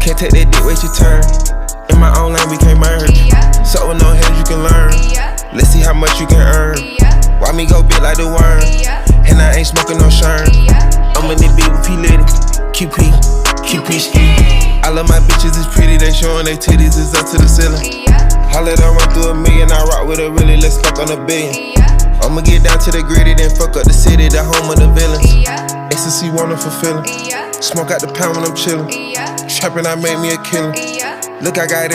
Can't take that dick, wait your turn. In my own lane, we can't merge. So with no hands, you can learn. Let's see how much you can earn. Why me go big like the worm? And I ain't smoking no shirt. I'm in the beat with P. Litty. QP ski. I love my bitches, it's pretty. They showing their titties, it's up to the ceiling. I let her run through a million. I rock with her really, let's fuck on a billion. I'ma get down to the gritty, then fuck up the city, the home of the villains. Ecstasy, wonderful feeling. Smoke out the pound when I'm chillin'. Trappin', I made me a killer. Look, I got